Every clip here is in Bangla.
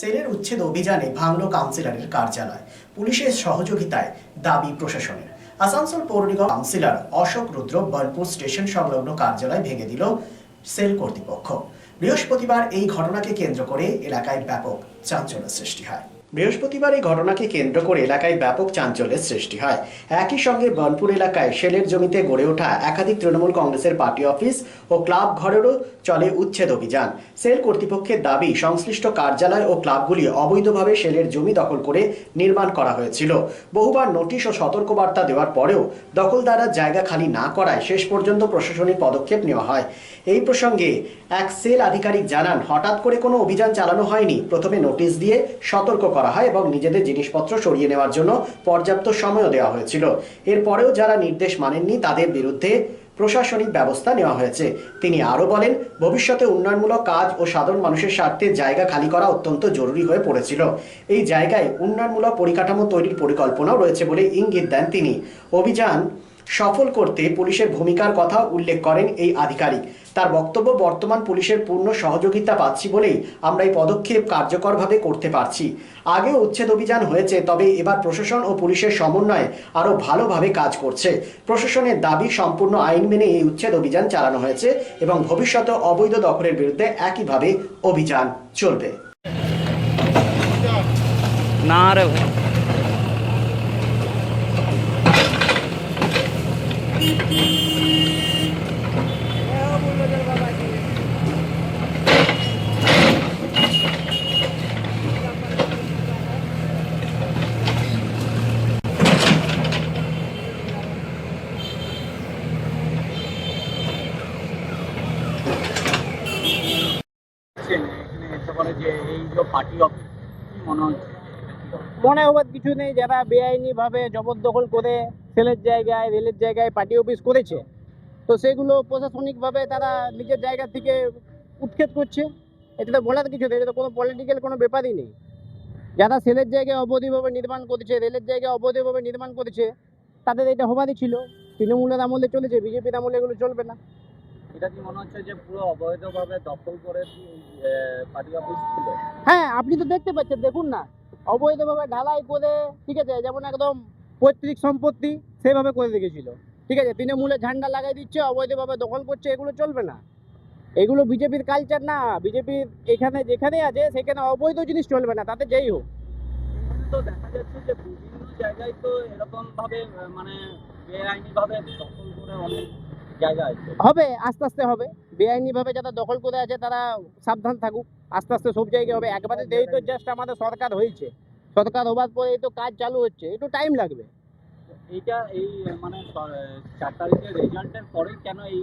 সেলের উচ্ছেদ অভিযানে ভাঙল কাউন্সিলরের কার্যালয়, পুলিশের সহযোগিতায় দাবি প্রশাসনের। আসানসোল পৌর নিগম কাউন্সিলর অশোক রুদ্র বলপুর স্টেশন সংলগ্ন কার্যালয় ভেঙে দিল সেল কর্তৃপক্ষ। বৃহস্পতিবার এই ঘটনাকে কেন্দ্র করে এলাকায় ব্যাপক চাঞ্চল্যের সৃষ্টি হয়। একই সঙ্গে বনপুর এলাকায় সেলের জমিতে গড়ে ওঠা একাধিক তৃণমূল কংগ্রেসের পার্টি অফিস ও ক্লাব ঘরেরও চলে উচ্ছেদ অভিযান। সেল কর্তৃপক্ষের দাবি, সংশ্লিষ্ট কার্যালয় ও ক্লাবগুলি অবৈধভাবে সেলের জমি দখল করে নির্মাণ করা হয়েছিল। বহুবার নোটিশ ও সতর্কবার্তা দেওয়ার পরেও দখলদাররা জায়গা খালি না করায় শেষ পর্যন্ত প্রশাসনিক পদক্ষেপ নেওয়া হয়। এই প্রসঙ্গে এক সেল আধিকারিক জানান, হঠাৎ করে কোনো অভিযান চালানো হয়নি। প্রথমে নোটিশ দিয়ে সতর্ক করা হয় এবং নিজেদের জিনিসপত্র সরিয়ে নেওয়ার জন্য পর্যাপ্ত সময়ও দেওয়া হয়েছিল। এরপরেও যারা নির্দেশ মানেননি তাদের বিরুদ্ধে প্রশাসনিক ব্যবস্থা নেওয়া হয়েছে। তিনি আরও বলেন, ভবিষ্যতে উন্নয়নমূলক কাজ ও সাধারণ মানুষের স্বার্থে জায়গা খালি করা অত্যন্ত জরুরি হয়ে পড়েছিল। এই জায়গায় উন্নয়নমূলক পরিকাঠামো তৈরির পরিকল্পনাও রয়েছে বলে ইঙ্গিত দেন তিনি। অভিযান সফল করতে পুলিশের ভূমিকার কথা উল্লেখ করেন এই আধিকারিক। তার বক্তব্য, বর্তমান পুলিশের পূর্ণ সহযোগিতা পাচ্ছি বলেই আমরা এই পদক্ষেপ কার্যকরভাবে করতে পারছি। আগেও উচ্ছেদ অভিযান হয়েছে, তবে এবার প্রশাসন ও পুলিশের সমন্বয়ে আরও ভালোভাবে কাজ করছে। প্রশাসনের দাবি, সম্পূর্ণ আইন মেনে এই উচ্ছেদ অভিযান চালানো হয়েছে এবং ভবিষ্যতে অবৈধ দখলের বিরুদ্ধে একইভাবে অভিযান চলবে। না রে ভাই, মনে হবার কিছু নেই। যারা বেআইনিভাবে জবরদখল করে সেলের জায়গায়, রেলের জায়গায় পার্টি অফিস করেছে, তো সেগুলো প্রশাসনিকভাবে তারা নিজের জায়গা থেকে উৎক্ষেপ করছে। এটা তো বলার কিছু নেই, এটা তো কোনো পলিটিক্যাল কোনো ব্যাপারই নেই। যারা সেলের জায়গায় অবৈধভাবে নির্মাণ করেছে, রেলের জায়গায় অবৈধভাবে নির্মাণ করেছে, তাদের এটা হবারই ছিল। তৃণমূলের আমলে চলেছে, বিজেপির আমলে এগুলো চলবে না। এটা কি মনে হচ্ছে যে পুরো অবৈধভাবে দখল করে পার্টি অফিস ছিল? হ্যাঁ, আপনি তো দেখতে পাচ্ছেন, দেখুন না, অবৈধভাবে ঢালাই করে, ঠিক আছে, যেমন একদম পৈতৃক সম্পত্তি সেভাবে করে রেখেছিল। ঠিক আছে, তৃণমূলে ঝান্ডা লাগাই দিচ্ছে, অবৈধভাবে দখল করছে, এগুলো চলবে না। এগুলো বিজেপির কালচার না। বিজেপির এখানে যেখানে আছে সেখানে অবৈধ জিনিস চলবে না, তাতে যেই হোক। তো দেখা যাচ্ছে যে বিভিন্ন জায়গায় তো এরকম ভাবে মানে বেআইনিভাবে দখল করে অনেক জায়গা আছে। হবে, আস্তে আস্তে হবে। বেআইনিভাবে যারা দখল করে আছে তারা সাবধান থাকুক। আস্তে আস্তে সব জায়গায় হবে। একবারে এই তো জাস্ট আমাদের সরকার হয়েছে, সরকার হবার পরে এই তো কাজ চালু হচ্ছে, একটু টাইম লাগবে। এইটা এই মানে 4 তারিখের রেজাল্টের পরেই কেন এই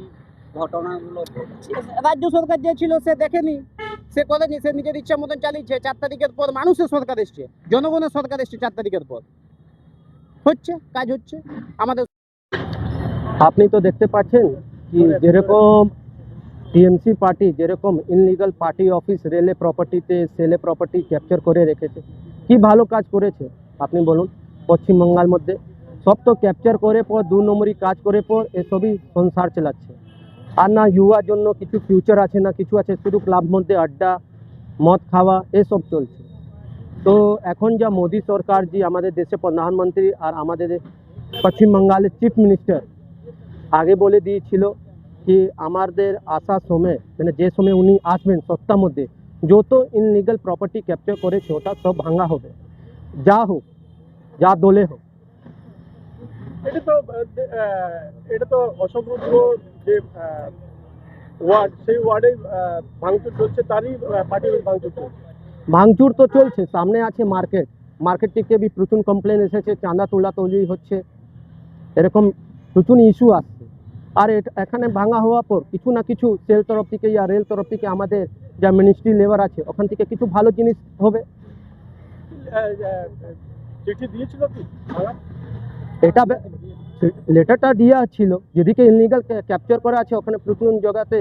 ঘটনাগুলো ঘটছে? রাজ্য সরকার যে ছিল সে দেখেনি, সে করেনি, সে নিজের ইচ্ছা মতন চালিয়েছে। 4 তারিখের পর মানুষের সরকার এসছে, জনগণের সরকার এসছে। 4 তারিখের পর হচ্ছে, কাজ হচ্ছে আমাদের। আপনি তো দেখতে পাচ্ছেন কি যেরকম টিএমসি পার্টি যেরকম ইনলিগাল পার্টি অফিস রেলে প্রপার্টিতে সেলে প্রপার্টি ক্যাপচার করে রেখেছে, কি ভালো কাজ করেছে আপনি বলুন। পশ্চিমবঙ্গের মধ্যে সব তো ক্যাপচার করে পর 2 নম্বরই কাজ করে পর এসবই সংসার চালাচ্ছে। আর না যুবার জন্য কিছু ফিউচার আছে না কিছু আছে, শুধু ক্লাব মধ্যে আড্ডা, মদ খাওয়া এসব চলছে। তো এখন যা মোদি সরকার, যে আমাদের দেশে প্রধানমন্ত্রী আর আমাদের পশ্চিমবঙ্গের চিফ মিনিস্টার আগে বলে দিয়েছিল কি আমাদের আসার সময় মানে যে সময় উনি আসবেন সত্তার মধ্যে যত ইনলিগাল প্রপার্টি ক্যাপচার করেছে ওটা সব ভাঙা হবে, যা হোক, যা দলে হোক। এটা তো অশোক রুদ্র যে ওয়ার্ড, সেই ওয়ার্ডে ভাঙচুর চলছে, তারই পার্টি ভাঙচুর চলছে। ভাঙচুর তো চলছে, সামনে আছে মার্কেট, মার্কেট থেকে भी প্রচুর কমপ্লেন এসেছে, চাঁদা তোলাতুলি হচ্ছে, এরকম প্রচুর ইস্যু আসছে। আর এখানে ভাঙা হওয়ার পর কিছু না কিছু সেল তরফ থেকে या রেল তরফ থেকে আমাদের যা মিনিস্ট্রি লেবার আছে ওখান থেকে কিছু ভালো জিনিস হবে। চিঠি দিয়েছিল কি এটা লেটারটা দেওয়া ছিল, যেদিকে ইনলিগাল ক্যাপচার করা আছে ওখানে প্রচুর জায়গাতে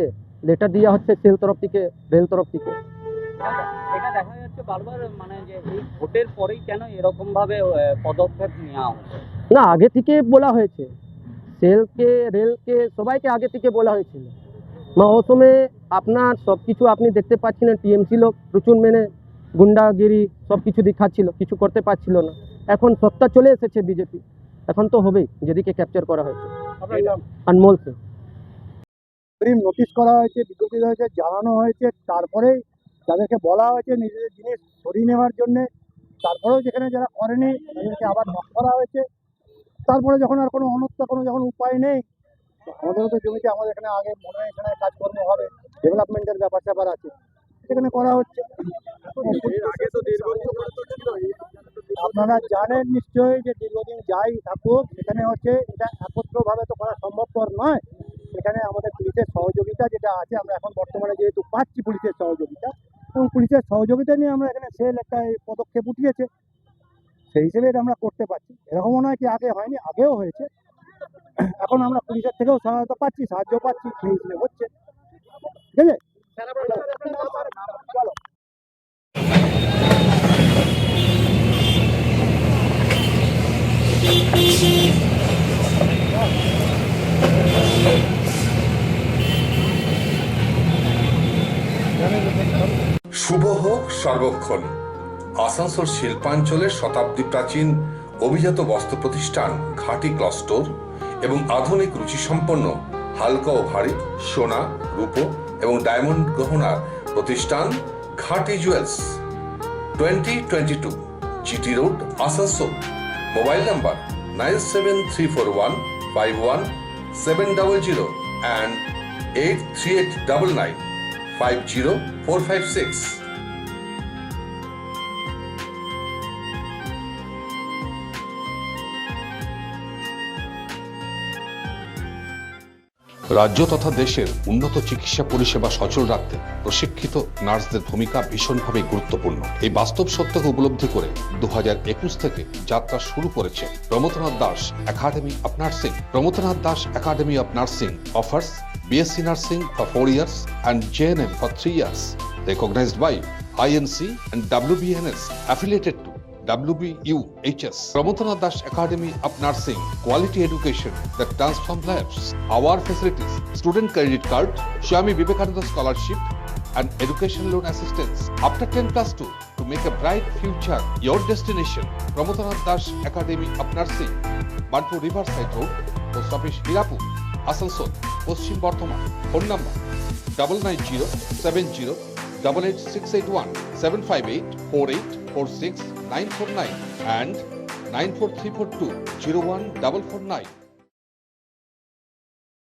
লেটার দেওয়া হচ্ছে সেল তরফ থেকে রেল তরফ থেকে। এটা দেখা যাচ্ছে বারবার মানে যে এই ভোটের পরেই কেন এরকম ভাবে পদক্ষেপ নেওয়া হচ্ছে? না, আগে থেকে বলা হয়েছে, সেলকে রেলকে সবাইকে আগে থেকে বলা হয়েছিল। না ও সময় আপনার সব কিছু আপনি দেখতে পাচ্ছেন, টিএমসি লোক প্রচুর মেনে গুন্ডাগিরি সব কিছু দেখাচ্ছিল, কিছু করতে পারছিল না। এখন সত্তা চলে এসেছে বিজেপি, এখন তো হবেই যেদিকে ক্যাপচার করা হয়েছে। আপনার নাম? আনমোল সিং। নোটিশ করা হয়েছে, বিজ্ঞপ্তি হয়েছে, জানানো হয়েছে, তারপরে তাদেরকে বলা হয়েছে নিজেদের জিনিস সরিয়ে নেওয়ার জন্য। তারপরেও যেখানে যারা করেনি তাদেরকে আবার নক করা হয়েছে। তারপরে যখন আর কোনো অন্যত্র কোনো যখন উপায় নেই, তো আমাদেরও তো জমিতে আমাদের এখানে আগে মনোনয়ন কাজকর্ম হবে, ডেভেলপমেন্টের ব্যাপার স্যাপার আছে, সেখানে করা হচ্ছে। আপনারা জানেন নিশ্চয়ই যে দীর্ঘদিন যাই থাকুক সেখানে হচ্ছে এটা একত্রভাবে তো করা সম্ভবপর নয়। এখানে আমাদের পুলিশের সহযোগিতা যেটা আছে, আমরা এখন বর্তমানে যেহেতু পাচ্ছি পুলিশের সহযোগিতা, এবং পুলিশের সহযোগিতা নিয়ে আমরা এখানে সেল একটা এই পদক্ষেপ উঠিয়েছে, সেই হিসেবে এটা আমরা করতে পারছি। এরকমও নয় কি আগে হয়নি, আগেও হয়েছে। এখন আমরা পুলিশের থেকেও সহায়তা পাচ্ছি, সাহায্য পাচ্ছি, সেই হিসেবে হচ্ছে। ঠিক আছে, চলো। শুভ হোক সর্বক্ষণ। আসানসোল শিল্পাঞ্চলের শতাব্দী প্রাচীন অভিজাত বস্ত্র প্রতিষ্ঠান ঘাটি ক্লথ স্টোর এবং আধুনিক রুচিসম্পন্ন হালকা ও ভারী সোনা, রূপো এবং ডায়মন্ড গহনার প্রতিষ্ঠান ঘাটি jewels, 2022 GT road, Asansol. Mobile number 9734151700 and 8389950456. রাজ্য তথা দেশের উন্নত চিকিৎসা পরিষেবা সচল রাখতে প্রশিক্ষিত নার্সদের ভূমিকা ভীষণভাবে গুরুত্বপূর্ণ। এই বাস্তব সত্যকে উপলব্ধি করে 2021 থেকে যাত্রা শুরু করেছে Pramathanath Das academy of nursing. Pramathanath Das academy of nursing offers BSc Nursing for 4 years and JNM for 3 years, recognized by INC and WBNS, affiliated to WBUHS. Pramotanath Das Academy of Nursing, quality education that transforms lives. Our facilities: student credit card, Swami Vivekananda scholarship, and education loan assistance. After 10+2, to make a bright future your destination. Pramotanath Das Academy of Nursing, Banpur Riverside Road, Post Office Hirapur, Asansol, Paschim Bardhaman. Phone number 9907088681, 7584846 949 and 94342 01449.